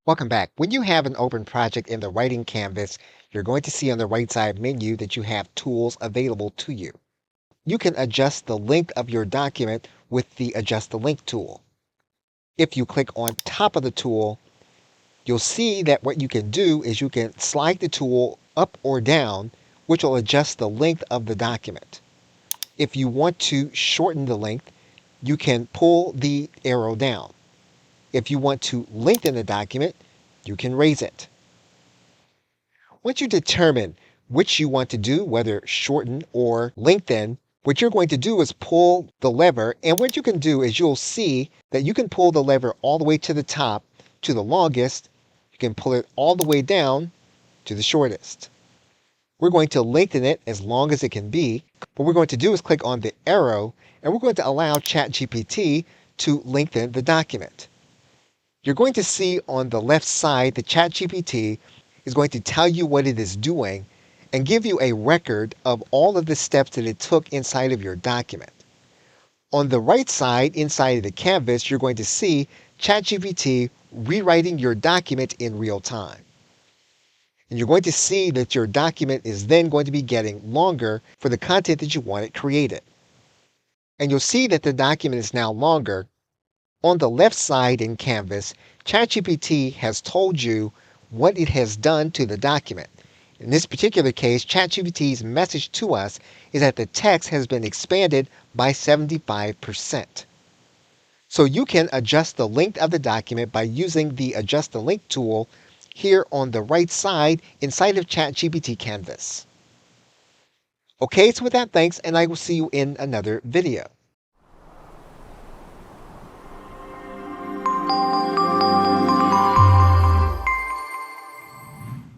Welcome back. When you have an open project in the writing canvas, you're going to see on the right side menu that you have tools available to you. You can adjust the length of your document with the Adjust the Length tool. If you click on top of the tool, you'll see that what you can do is you can slide the tool up or down, which will adjust the length of the document. If you want to shorten the length, you can pull the arrow down. If you want to lengthen the document, you can raise it. Once you determine which you want to do, whether shorten or lengthen, what you're going to do is pull the lever. And what you can do is you'll see that you can pull the lever all the way to the top to the longest. You can pull it all the way down to the shortest. We're going to lengthen it as long as it can be. What we're going to do is click on the arrow and we're going to allow ChatGPT to lengthen the document. You're going to see on the left side that ChatGPT is going to tell you what it is doing and give you a record of all of the steps that it took inside of your document. On the right side, inside of the canvas, you're going to see ChatGPT rewriting your document in real time. And you're going to see that your document is then going to be getting longer for the content that you want it created. And you'll see that the document is now longer. On the left side in Canvas, ChatGPT has told you what it has done to the document. In this particular case, ChatGPT's message to us is that the text has been expanded by 75%. So you can adjust the length of the document by using the Adjust the Length tool here on the right side inside of ChatGPT Canvas. Okay, so with that, thanks, and I will see you in another video.